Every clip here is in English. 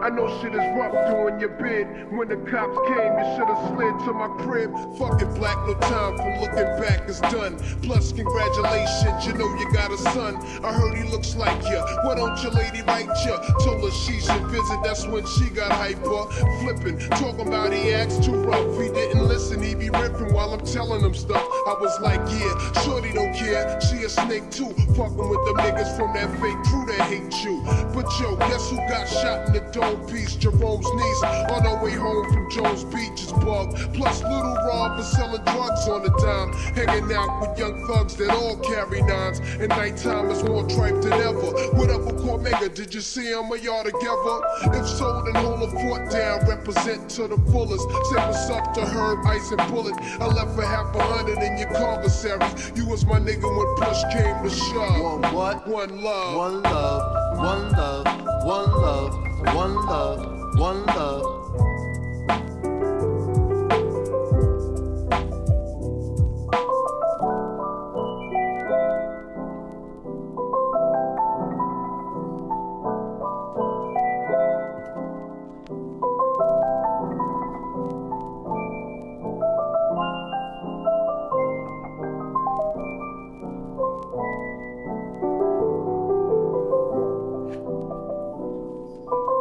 I know shit is rough doing your bid. When the cops came, you should've slid to my crib. Fucking black, no time for looking back, it's done. Plus, congratulations, you know you got a son. I heard he looks like ya. Why don't your lady write ya? Told her she should visit, that's when she got hyper. Flipping, talking about he acts too rough. He didn't listen, he be ripping while I'm telling him stuff. I was like, yeah, shorty don't care. She a snake too. Fucking with them niggas from that fake crew that hate you. But yo, guess who got shot in the dome piece? Jerome's niece on her way home from Jones Beach is bugged. Plus Little Rob is selling drugs on the dime. Hanging out with young thugs that all carry nines. And nighttime is more tripe than ever. What up with Cormega? Did you see him or y'all together? If so, then hold a fort down. Represent to the fullest. Say what's up to Herb, Ice and Bullet. I left for half 100 in your commissary. You was my nigga when push came to shove. One what? One love. One love. One love. One love. One love. One love.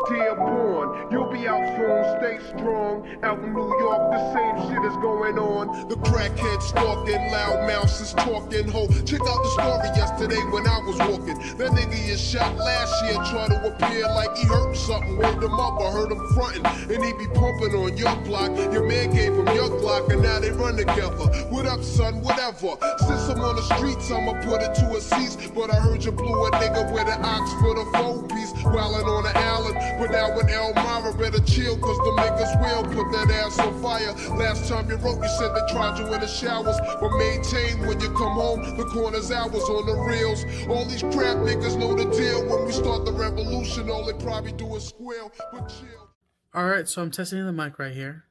Dearborn, you'll be out soon, stay strong. Out in New York, the same shit is going on. The crackhead stalking, loud mouths is talking. Ho, check out the story yesterday when I was walking. That nigga is shot last year, try to appear like he hurt something. Word him up, I heard him frontin', and he be pumping on your block. Your man gave him your Glock, and now they run together. What up, son? Whatever. Since I'm on the streets, I'ma put it to a cease. But I heard you blew a nigga with an ox for the 4-piece, wildin' on the island. But now with Elmira, better chill, cause the niggas will put that ass on fire. Last time you wrote, you said they tried you in the showers. But maintain when you come home, the corner's ours on the reels. All these crap niggas know the deal. When we start the revolution, all they probably do is squeal. But chill. Alright, so I'm testing the mic right here.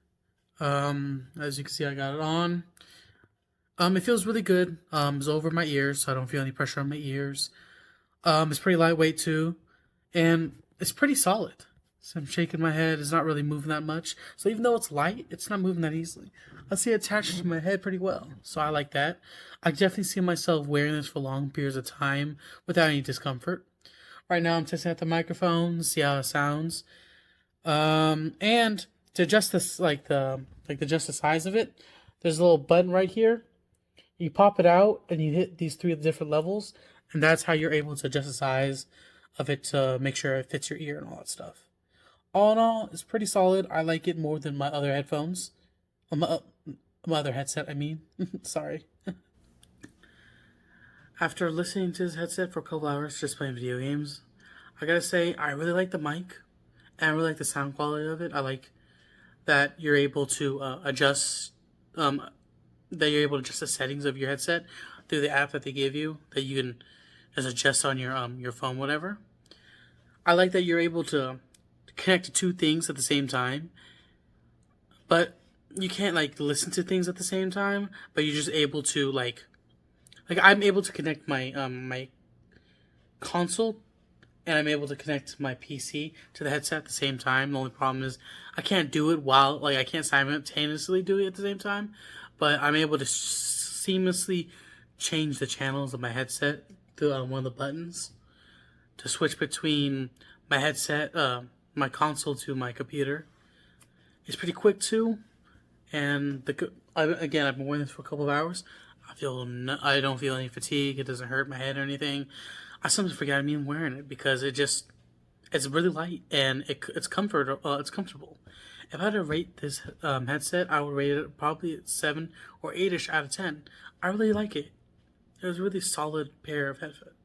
As you can see, I got it on. It feels really good. It's over my ears, so I don't feel any pressure on my ears. It's pretty lightweight too, and it's pretty solid. So I'm shaking my head. It's not really moving that much. So even though it's light, it's not moving that easily. I see it attached to my head pretty well. So I like that. I definitely see myself wearing this for long periods of time without any discomfort. Right now I'm testing out the microphone, see how it sounds. And to adjust this, adjust the size of it, there's a little button right here. You pop it out and you hit these 3 different levels, and that's how you're able to adjust the size of it to make sure it fits your ear and all that stuff. All in all, it's pretty solid. I like it more than my other headphones. My other headset, I mean. Sorry. After listening to this headset for a couple hours just playing video games, I gotta say, I really like the mic, and I really like the sound quality of it. I like that you're able to adjust the settings of your headset through the app that they give you, that you can just adjust on your phone, whatever. I like that you're able to connect to 2 things at the same time, but you can't listen to things at the same time. But you're just able to I'm able to connect my my console, and I'm able to connect my PC to the headset at the same time. The only problem is I can't do it while I can't simultaneously do it at the same time. But I'm able to seamlessly change the channels of my headset through one of the buttons to switch between my headset, my console to my computer. It's pretty quick too, and I've been wearing this for a couple of hours. I don't feel any fatigue. It doesn't hurt my head or anything. I sometimes forget I'm even wearing it because it's really light and it's comfortable. If I had to rate this headset, I would rate it probably at 7 or 8ish out of 10. I really like it. It was a really solid pair of headphones.